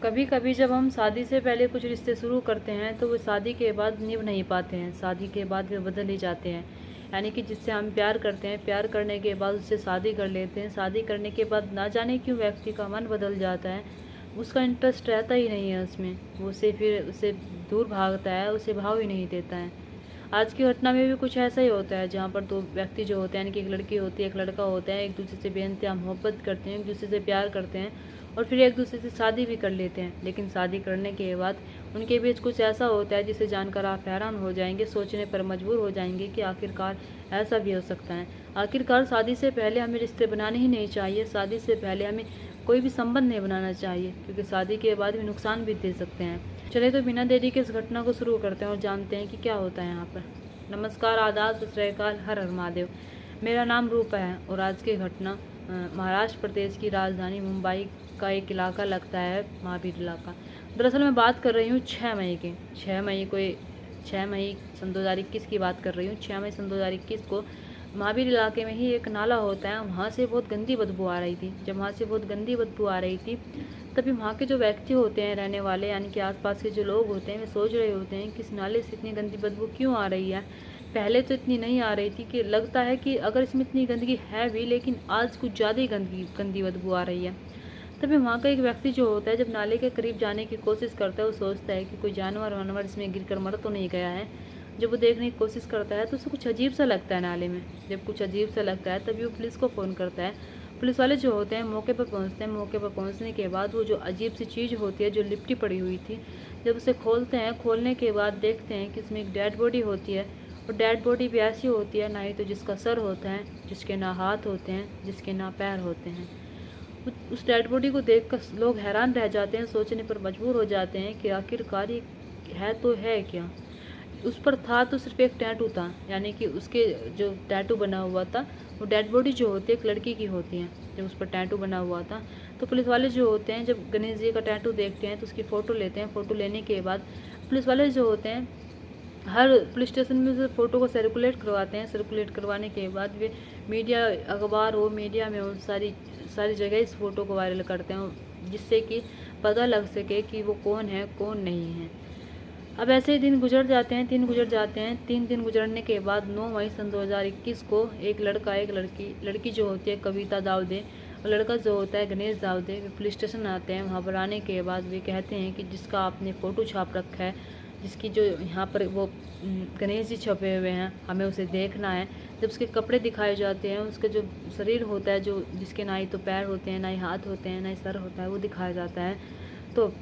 कभी कभी जब हम शादी से पहले कुछ रिश्ते शुरू करते हैं तो वो शादी के बाद निभ नहीं पाते हैं, शादी के बाद वे बदल ही जाते हैं। यानी कि जिससे हम प्यार करते हैं, प्यार करने के बाद उससे शादी कर लेते हैं, शादी करने के बाद ना जाने क्यों व्यक्ति का मन बदल जाता है, उसका इंटरेस्ट रहता ही नहीं है उसमें, वो उसे दूर भागता है, उसे भाव ही नहीं देता है। आज की घटना में भी कुछ ऐसा ही होता है, जहाँ पर दो व्यक्ति जो होते हैं, यानी कि एक लड़की होती है, एक लड़का होता है, एक दूसरे से बेइंतहा मोहब्बत करते हैं, एक दूसरे से प्यार करते हैं और फिर एक दूसरे से शादी भी कर लेते हैं। लेकिन शादी करने के बाद उनके बीच कुछ ऐसा होता है जिसे जानकर आप हैरान हो जाएंगे, सोचने पर मजबूर हो जाएंगे कि आखिरकार ऐसा भी हो सकता है। आखिरकार शादी से पहले हमें रिश्ते बनाने ही नहीं चाहिए, शादी से पहले हमें कोई भी संबंध नहीं बनाना चाहिए, क्योंकि शादी के बाद भी नुकसान भी दे सकते हैं। चलिए तो बिना देरी के इस घटना को शुरू करते हैं और जानते हैं कि क्या होता है यहाँ पर। नमस्कार, आदाब, सत श्री अकाल, हर हर महादेव। मेरा नाम रूपा है और आज की घटना महाराष्ट्र प्रदेश की राजधानी मुंबई का एक इलाका लगता है, महावीर इलाका। दरअसल मैं बात कर रही हूँ 6 मई की। 6 मई सन 2021 की बात कर रही हूँ। 6 मई सन 2021 को महावीर इलाके में ही एक नाला होता है, वहाँ से बहुत गंदी बदबू आ रही थी। जब वहाँ से बहुत गंदी बदबू आ रही थी तभी वहाँ के जो व्यक्ति होते हैं, रहने वाले, यानी कि आसपास के जो लोग होते हैं, वे सोच रहे होते हैं कि इस नाले से इतनी गंदी बदबू क्यों आ रही है। पहले तो इतनी नहीं आ रही थी, कि लगता है कि अगर इसमें इतनी गंदगी है भी, लेकिन आज कुछ ज़्यादा ही गंदी बदबू आ रही है। तभी वहाँ का एक व्यक्ति जो होता है, जब नाले के करीब जाने की कोशिश करता है, वो सोचता है कि कोई जानवर वानवर इसमें गिर मर तो नहीं गया है। जब वो देखने की कोशिश करता है तो उसे कुछ अजीब सा लगता है नाले में। जब कुछ अजीब सा लगता है तभी वो पुलिस को फ़ोन करता है। पुलिस वाले जो होते हैं मौके पर पहुंचते हैं। मौके पर पहुंचने के बाद वो जो अजीब सी चीज़ होती है, जो लिपटी पड़ी हुई थी, जब उसे खोलते हैं, खोलने के बाद देखते हैं कि इसमें एक डेड बॉडी होती है। और डेड बॉडी भी ऐसी होती है, ना ही तो जिसका सर होता है, जिसके ना हाथ होते हैं, जिसके ना पैर होते हैं। उस डेड बॉडी को देखकर लोग हैरान रह जाते हैं, सोचने पर मजबूर हो जाते हैं कि आखिरकार ये है तो है क्या। उस पर था तो सिर्फ एक टैटू था, यानी कि उसके जो टैटू बना हुआ था, वो डेड बॉडी जो होती है एक लड़की की होती है। जब उस पर टैटू बना हुआ था तो पुलिस वाले जो होते हैं, जब गणेश जी का टैटू देखते हैं तो उसकी फ़ोटो लेते हैं। फ़ोटो लेने के बाद पुलिस वाले जो होते हैं, हर पुलिस स्टेशन में उस फ़ोटो को सर्कुलेट करवाते हैं। सर्कुलेट करवाने के बाद वे मीडिया, अखबार हो, मीडिया में उन सारी सारी जगह इस फ़ोटो को वायरल करते हैं, जिससे कि पता लग सके कि वो कौन है कौन नहीं है। अब ऐसे ही दिन गुजर जाते हैं, 3 दिन गुजरने के बाद 9 मई सन 2021 को एक लड़का, एक लड़की जो होती है कविता दाऊदे, और लड़का जो होता है गणेश दाऊदे, वे पुलिस स्टेशन आते हैं। वहाँ पर आने के बाद वे कहते हैं कि जिसका आपने फ़ोटो छाप रखा है, जिसकी जो यहाँ पर वो गणेश जी छपे हुए हैं, हमें उसे देखना है। जब उसके कपड़े दिखाए जाते हैं, उसका जो शरीर होता है, जो जिसके ना ही तो पैर होते हैं, ना ही हाथ होते हैं, ना ही सर होता है, वो दिखाया जाता है। तो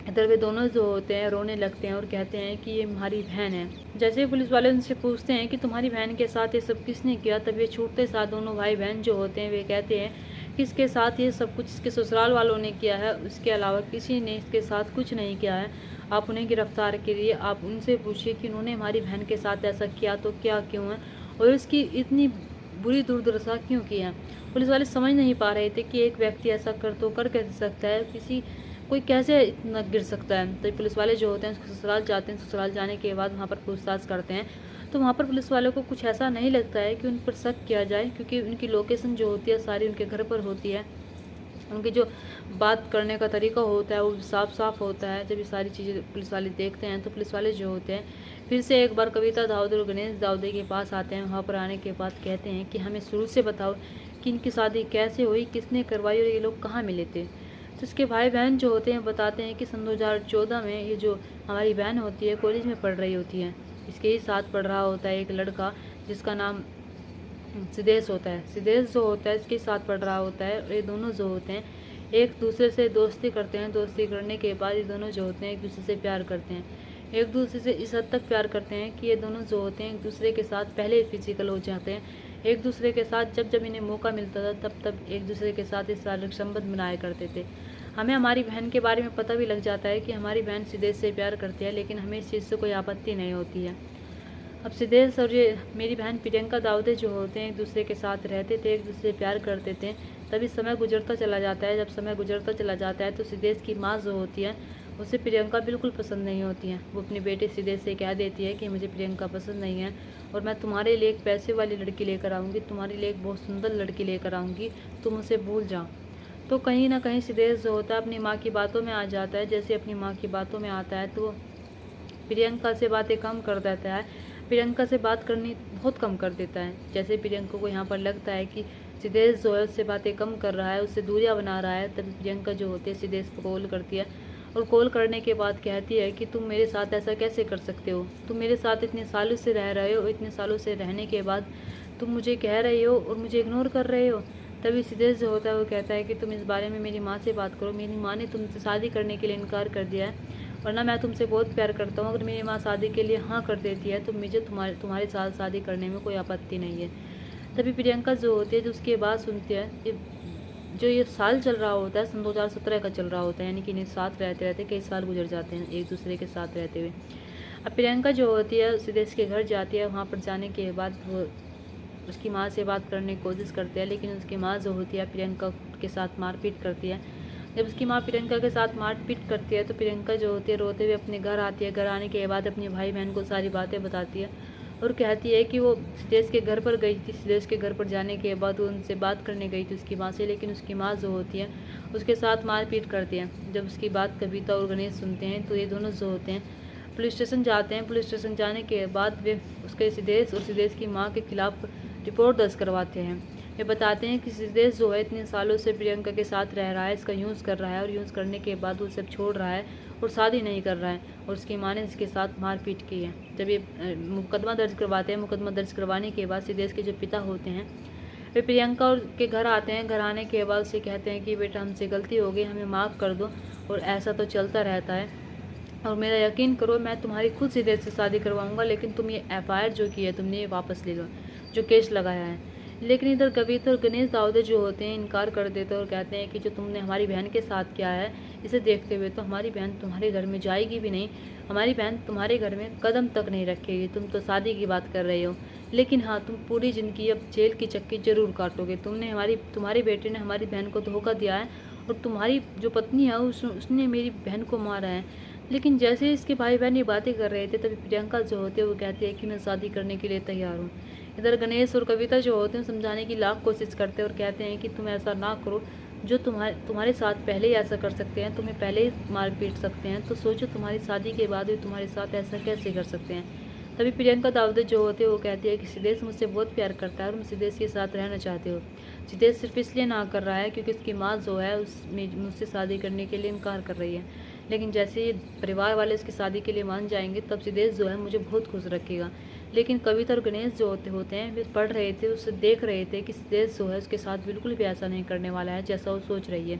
इधर वे दोनों जो होते हैं रोने लगते हैं और कहते हैं कि ये हमारी बहन है। जैसे ही पुलिस वाले उनसे पूछते हैं कि तुम्हारी बहन के साथ ये सब किसने किया, तब ये छूटते साथ दोनों भाई बहन जो होते हैं वे कहते हैं कि इसके साथ ये सब कुछ इसके ससुराल वालों ने किया है, उसके अलावा किसी ने इसके साथ कुछ नहीं किया है। आप उन्हें गिरफ्तार करिए, आप उनसे पूछिए कि उन्होंने हमारी बहन के साथ ऐसा किया तो क्या क्यों है, और इसकी इतनी बुरी दुर्दशा क्यों की है। पुलिस वाले समझ नहीं पा रहे थे कि एक व्यक्ति ऐसा कर कैसे सकता है, कोई कैसे इतना गिर सकता है। तो पुलिस वाले जो होते हैं उसके ससुराल जाते हैं। ससुराल जाने के बाद वहाँ पर पूछताछ करते हैं, तो वहाँ पर पुलिस वालों को कुछ ऐसा नहीं लगता है कि उन पर शक किया जाए, क्योंकि उनकी लोकेशन जो होती है सारी उनके घर पर होती है। उनकी जो बात करने का तरीका होता है वो साफ साफ होता है। जब ये सारी चीज़ें पुलिस वाले देखते हैं तो पुलिस वाले जो होते हैं फिर से एक बार कविता दाऊदे और गणेश दाऊदे के पास आते हैं। वहाँ पर आने के बाद कहते हैं कि हमें शुरू से बताओ कि इनकी शादी कैसे हुई, किसने करवाई और ये लोग कहाँ मिले थे। तो इसके भाई बहन जो होते हैं बताते हैं कि सन 2014 में ये जो हमारी बहन होती है कॉलेज में पढ़ रही होती है। इसके ही साथ पढ़ रहा होता है एक लड़का जिसका नाम सिद्धेश होता है। सिद्धेश जो होता है इसके साथ पढ़ रहा होता है, और ये दोनों जो होते हैं एक दूसरे से दोस्ती करते हैं। दोस्ती करने के बाद ये दोनों जो होते हैं एक दूसरे से प्यार करते हैं। एक दूसरे से इस हद तक प्यार करते हैं कि ये दोनों जो होते हैं एक दूसरे के साथ पहले ही फिजिकल हो जाते हैं। एक दूसरे के साथ जब जब इन्हें मौका मिलता था तब तब एक दूसरे के साथ इस शारीरिक संबंध बनाया करते थे। हमें हमारी बहन के बारे में पता भी लग जाता है कि हमारी बहन सिद्धेश से प्यार करती है, लेकिन हमें इस चीज़ से कोई आपत्ति नहीं होती है। अब सिद्धेश और ये मेरी बहन प्रियंका दाऊदे जो होते हैं एक दूसरे के साथ रहते थे, एक दूसरे से प्यार करते थे। तभी समय गुजरता चला जाता है। जब समय गुजरता चला जाता है तो सिद्धेश की माँ जो होती है उसे प्रियंका बिल्कुल पसंद नहीं होती है। वो अपने बेटे सिद्धेश से कह देती है कि मुझे प्रियंका पसंद नहीं है, और मैं तुम्हारे लिए एक पैसे वाली लड़की लेकर आऊँगी, तुम्हारे लिए एक बहुत सुंदर लड़की लेकर आऊँगी, तुम उसे भूल जाओ। तो कहीं ना कहीं सिद्धेश जो होता है अपनी माँ की बातों में आ जाता है। जैसे अपनी माँ की बातों में आता है तो प्रियंका से बातें कम कर देता है, प्रियंका से बात करनी बहुत कम कर देता है। जैसे प्रियंका को यहाँ पर लगता है कि सिद्धेश जो है उससे बातें कम कर रहा है, उससे दूरियां बना रहा है, तभी प्रियंका जो होती है सिद्धेश को कॉल करती है और कॉल करने के बाद कहती है कि तुम मेरे साथ ऐसा कैसे कर सकते हो, तुम मेरे साथ इतने सालों से रह रहे हो, इतने सालों से रहने के बाद तुम मुझे कह रहे हो और मुझे इग्नोर कर रहे हो। तभी सिद्धेश जो होता है वो कहता है कि तुम इस बारे में मेरी माँ से बात करो, मेरी माँ ने तुमसे शादी करने के लिए इनकार कर दिया है, वरना मैं तुमसे बहुत प्यार करता हूँ। अगर मेरी माँ शादी के लिए हाँ कर देती है तो मुझे तुम्हारे साथ शादी करने में कोई आपत्ति नहीं है। तभी प्रियंका जो होती है जो उसकी बात सुनती है, जो ये साल चल रहा होता है सन 2017 का चल रहा होता है, यानी कि इन्हें साथ रहते रहते कई साल गुजर जाते हैं एक दूसरे के साथ रहते हुए। अब प्रियंका जो होती है सिद्धेश के घर जाती है, वहाँ पर जाने के बाद वो उसकी माँ से बात करने की कोशिश करते हैं, लेकिन उसकी माँ जो होती है प्रियंका के साथ मारपीट करती है। जब उसकी माँ प्रियंका के साथ मारपीट करती है तो प्रियंका जो होती है रोते हुए अपने घर आती है। घर आने के बाद अपने भाई बहन को सारी बातें बताती है और कहती है कि वो सिद्धेश के घर पर गई थी। सिद्धेश के घर पर जाने के बाद वो उनसे बात करने गई थी उसकी माँ से, लेकिन उसकी माँ जो होती है उसके साथ मारपीट करती है। जब उसकी बात कविता और गणेश सुनते हैं तो ये दोनों जो होते हैं पुलिस स्टेशन जाते हैं। पुलिस स्टेशन जाने के बाद वे उसके सिद्धेश और सिद्धेश की माँ के खिलाफ रिपोर्ट दर्ज करवाते हैं। वे बताते हैं कि सिद्धेश जो है इतने सालों से प्रियंका के साथ रह रहा है, इसका यूज़ कर रहा है और यूज़ करने के बाद वो सब छोड़ रहा है और शादी नहीं कर रहा है और उसकी माँ ने इसके साथ मारपीट की है। जब ये मुकदमा दर्ज करवाते हैं, मुकदमा दर्ज करवाने के बाद सिद्धेश के जो पिता होते हैं वे प्रियंका और के घर आते हैं। घर आने के बाद उसे कहते हैं कि बेटा हमसे गलती हो गई, हमें माफ़ कर दो, और ऐसा तो चलता रहता है और मेरा यकीन करो मैं तुम्हारी खुद सिद्धेश से शादी करवाऊंगा, लेकिन तुम ये FIR जो की है तुमने ये वापस ले लो, जो केस लगाया है। लेकिन इधर कविता और गणेश दाऊदे जो होते हैं इनकार कर देते हैं और कहते हैं कि जो तुमने हमारी बहन के साथ किया है इसे देखते हुए तो हमारी बहन तुम्हारे घर में जाएगी भी नहीं, हमारी बहन तुम्हारे घर में कदम तक नहीं रखेगी। तुम तो शादी की बात कर रहे हो, लेकिन हाँ तुम पूरी ज़िंदगी अब जेल की चक्की जरूर काटोगे। तुम्हारे बेटे ने हमारी बहन को धोखा दिया है और तुम्हारी जो पत्नी है उसने मेरी बहन को मारा है। लेकिन जैसे ही इसके भाई बहन ये बातें कर रहे थे तभी प्रियंका जो होती है वो कहती है कि मैं शादी करने के लिए तैयार हूँ। इधर गणेश और कविता जो होते हैं समझाने की लाख कोशिश करते हैं और कहते हैं कि तुम ऐसा ना करो, जो तुम्हारे साथ पहले ही ऐसा कर सकते हैं, तुम्हें पहले ही मार पीट सकते हैं, तो सोचो तुम्हारी शादी के बाद भी तुम्हारे साथ ऐसा कैसे कर सकते हैं। तभी प्रियंका दाऊदे जो होते हैं वो कहती है कि सिद्धेश मुझसे बहुत प्यार करता है और मैं सिद्धेश के साथ रहना चाहते हो। सिद्धेश सिर्फ इसलिए ना कर रहा है क्योंकि उसकी माँ जो है मुझसे शादी करने के लिए इनकार कर रही है, लेकिन जैसे ही परिवार वाले इसकी शादी के लिए मान जाएंगे तब सिद्धेश जो है मुझे बहुत खुश रखेगा। लेकिन कविता और गणेश जो होते हैं वे पढ़ रहे थे, उससे देख रहे थे कि सिद्धेश जो है उसके साथ बिल्कुल भी ऐसा नहीं करने वाला है जैसा वो सोच रही है।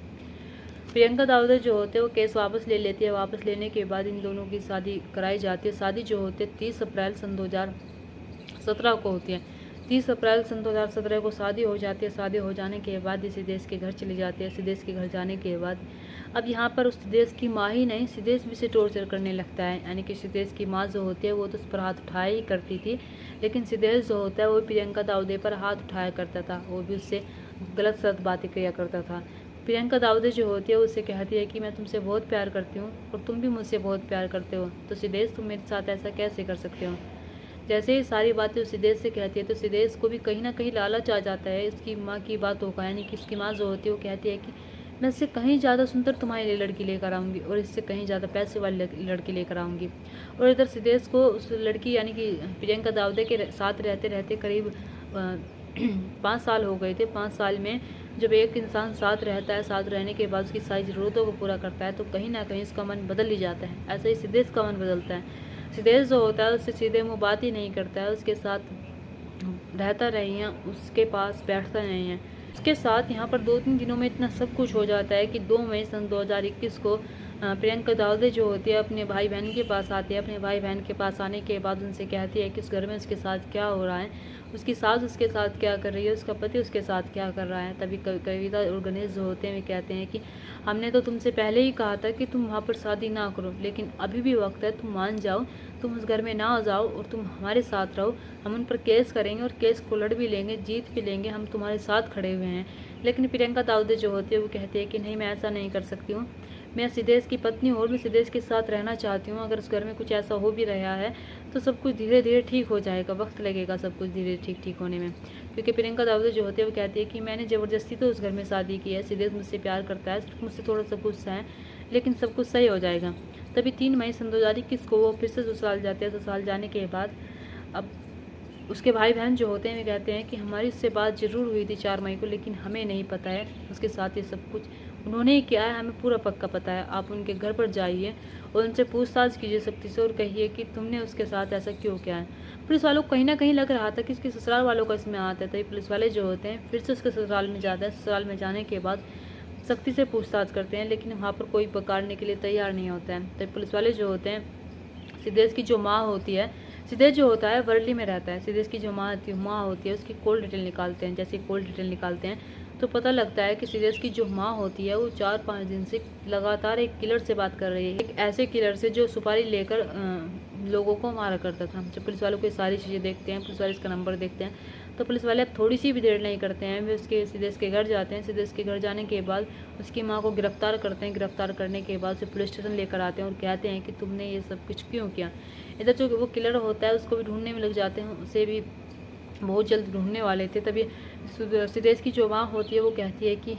प्रियंका दाऊदे जो होते हैं वो केस वापस ले लेती है। वापस लेने के बाद इन दोनों की शादी कराई जाती है। शादी जो होती है 30 अप्रैल सन 2017 को होती है। 30 अप्रैल सन 2017 को शादी हो जाती है। शादी हो जाने के बाद सिद्धेश के घर चली जाती है। सिद्धेश के घर जाने के बाद अब यहाँ पर उस सिद्धेश की माँ ही नहीं, सिद्धेश भी से टॉर्चर करने लगता है। यानी कि सिद्धेश की माँ जो होती है वो तो उस पर हाथ उठाया ही करती थी, लेकिन सिद्धेश जो होता है वो प्रियंका दाऊदे पर हाथ उठाया करता था, वो भी उससे गलत सलत बातें किया करता था। प्रियंका दाऊदे जो होती है उससे कहती है कि मैं तुमसे बहुत प्यार करती हूँ और तुम भी मुझसे बहुत प्यार करते हो, तो सिद्धेश तुम मेरे साथ ऐसा कैसे कर सकते हो। जैसे ही सारी बातें सिद्धेश से कहती है तो सिद्धेश को भी कहीं ना कहीं लालच आ जाता है उसकी माँ की बातों का। यानी कि उसकी माँ जो होती है वो कहती है कि मैं इससे कहीं ज़्यादा सुंदर तुम्हारे लिए लड़की लेकर आऊँगी और इससे कहीं ज़्यादा पैसे वाली लड़की लेकर आऊँगी। और इधर सिद्धेश को उस लड़की यानी कि प्रियंका दाऊदे के साथ रहते रहते करीब 5 साल हो गए थे। 5 साल में जब एक इंसान साथ रहता है, साथ रहने के बाद उसकी सारी ज़रूरतों को पूरा करता है तो कहीं ना कहीं उसका मन बदल ही जाता है। ऐसे ही सिद्धेश का मन बदलता है। सिद्धेश जो होता है उससे सीधे मुँह बात ही नहीं करता है, उसके साथ रहता नहीं है, उसके पास बैठता नहीं है। उसके साथ यहाँ पर 2-3 दिनों में इतना सब कुछ हो जाता है कि 2 मई सन 2021 को प्रियंका दाऊदे जो होती है अपने भाई बहन के पास आती है। अपने भाई बहन के पास आने के बाद उनसे कहती है कि उस घर में उसके साथ क्या हो रहा है, उसकी सास उसके साथ क्या कर रही है, उसका पति उसके साथ क्या कर रहा है। तभी कविता और गणेश जो होते हैं वे कहते हैं कि हमने तो तुमसे पहले ही कहा था कि तुम वहाँ पर शादी ना करो, लेकिन अभी भी वक्त है, तुम मान जाओ, तुम उस घर में ना आ जाओ और तुम हमारे साथ रहो। हम उन पर केस करेंगे और केस को लड़ भी लेंगे, जीत भी लेंगे, हम तुम्हारे साथ खड़े हुए हैं। लेकिन प्रियंका दाऊदे जो होती है वो कहती है कि नहीं, मैं ऐसा नहीं कर सकती हूँ, मैं सिद्धेश की पत्नी हूँ और मैं सिद्धेश के साथ रहना चाहती हूँ। अगर उस घर में कुछ ऐसा हो भी रहा है तो सब कुछ धीरे धीरे ठीक हो जाएगा, वक्त लगेगा सब कुछ धीरे ठीक होने में। क्योंकि प्रियंका दाऊदे जो होती है वो कहती है कि मैंने ज़बरदस्ती तो उस घर में शादी की है, सिद्धेश मुझसे प्यार करता है, सिर्फ मुझसे थोड़ा सा गुस्सा है, लेकिन सब कुछ सही हो जाएगा। तभी 3 मई सन 2021 को वो फिर से ससुराल जाते हैं। ससुराल जाने के बाद अब उसके भाई बहन जो होते हैं वे कहते हैं कि हमारी उससे बात ज़रूर हुई थी 4 मई को, लेकिन हमें नहीं पता है उसके साथ ये सब कुछ उन्होंने ही किया है, हमें पूरा पक्का पता है। आप उनके घर पर जाइए और उनसे पूछताछ कीजिए सख्ती से और कहिए कि तुमने उसके साथ ऐसा क्यों किया है। पुलिस वालों को कहीं ना कहीं लग रहा था कि इसके ससुराल वालों का इसमें हाथ है, तभी पुलिस वाले जो होते हैं फिर से उसके ससुराल में जाते हैं। ससुराल में जाने के बाद सख्ती से पूछताछ करते हैं, लेकिन वहाँ पर कोई पकड़ने के लिए तैयार नहीं होता है। तभी पुलिस वाले जो होते हैं, सिद्धेश की जो माँ होती है, सिद्धेश जो होता है वर्ली में रहता है, सिद्धेश की जो माँ होती है उसकी कॉल डिटेल निकालते हैं। जैसे कॉल डिटेल निकालते हैं तो पता लगता है कि सिद्धेश की जो माँ होती है वो 4-5 दिन से लगातार एक किलर से बात कर रही है, एक ऐसे किलर से जो सुपारी लेकर लोगों को मारा करता था। जब पुलिस वालों को ये सारी चीज़ें देखते हैं, पुलिस वाले इसका नंबर देखते हैं, तो पुलिस वाले अब थोड़ी सी भी देर नहीं करते हैं, वे उसके सिद्धेश के घर जाते हैं। सिद्धेश के घर जाने के बाद उसकी माँ को गिरफ्तार करते हैं। गिरफ्तार करने के बाद उसे पुलिस स्टेशन लेकर आते हैं और कहते हैं कि तुमने ये सब कुछ क्यों किया। इधर जो वो किलर होता है उसको भी ढूंढने में लग जाते हैं, उसे भी बहुत जल्द ढूंढने वाले थे। तभी सिद्धेश की जो माँ होती है वो कहती है कि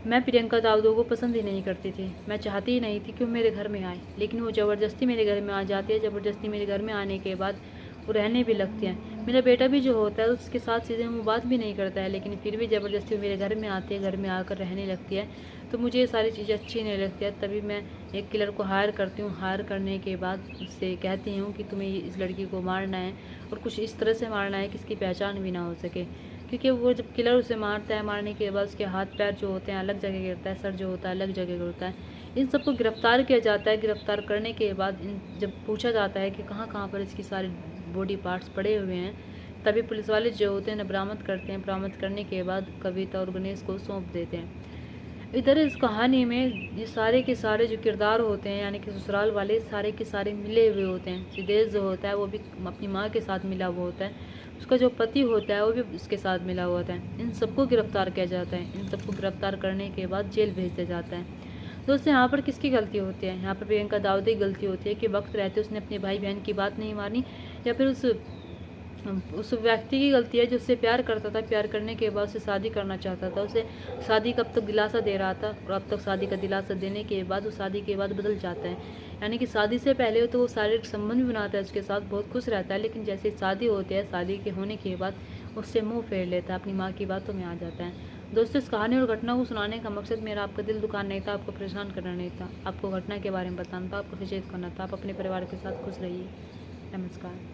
मैं प्रियंका दाऊदे को पसंद ही नहीं करती थी, मैं चाहती ही नहीं थी कि वो मेरे घर में आए, लेकिन वो ज़बरदस्ती मेरे घर में आ जाती है। ज़बरदस्ती मेरे घर में आने के बाद वो रहने भी लगती है। मेरा बेटा भी जो होता है उसके साथ सीधे मुँह बात भी नहीं करता है, लेकिन फिर भी ज़बरदस्ती वो मेरे घर में आती है, घर में आकर रहने लगती है। तो मुझे ये सारी चीज़ें अच्छी नहीं लगती है। तभी मैं एक किलर को हायर करती हूँ। हायर करने के बाद उससे कहती हूँ कि तुम्हें इस लड़की को मारना है और कुछ इस तरह से मारना है कि इसकी पहचान भी ना हो सके, क्योंकि वो जब किलर उसे मारता है, मारने के बाद उसके हाथ पैर जो होते हैं अलग जगह गिरता है, सर जो होता है अलग जगह गिरता है। इन सबको गिरफ्तार किया जाता है। गिरफ्तार करने के बाद जब पूछा जाता है कि कहाँ कहाँ पर इसकी सारी बॉडी पार्ट्स पड़े हुए हैं, तभी पुलिस वाले जो होते हैं बरामद करते हैं। बरामद करने के बाद कविता और गणेश को सौंप देते हैं। इधर इस कहानी में ये सारे के सारे जो किरदार होते हैं, यानी कि ससुराल वाले सारे के सारे मिले हुए होते हैं। सिद्धेश जो होता है वो भी अपनी माँ के साथ मिला हुआ होता है, उसका जो पति होता है वो भी उसके साथ मिला हुआ होता है। इन सबको गिरफ्तार किया जाता है। इन सबको गिरफ्तार करने के बाद जेल भेज दिया जाता है। दोस्तों, यहाँ पर किसकी गलती होती है? यहाँ पर प्रियंका दाऊदे की गलती होती है कि वक्त रहते उसने अपने भाई बहन की बात नहीं मानी, या फिर उस व्यक्ति की गलती है जो उससे प्यार करता था। प्यार करने के बाद उसे शादी करना चाहता था, उसे शादी का अब तक दिलासा दे रहा था, और अब तक शादी का दिलासा देने के बाद वो शादी के बाद बदल जाता है। यानी कि शादी से पहले तो वो शारीरिक संबंध भी बनाता है उसके साथ, बहुत खुश रहता है, लेकिन जैसे शादी होती है, शादी के होने के बाद उससे मुँह फेर लेता है, अपनी माँ की बातों में आ जाता है। दोस्तों, इस कहानी और घटना को सुनाने का मकसद मेरा आपका दिल दुखाना नहीं था, आपको परेशान करना नहीं था, आपको घटना के बारे में बताना था, आपको सचेत करना था। आप अपने परिवार के साथ खुश रहिए। नमस्कार।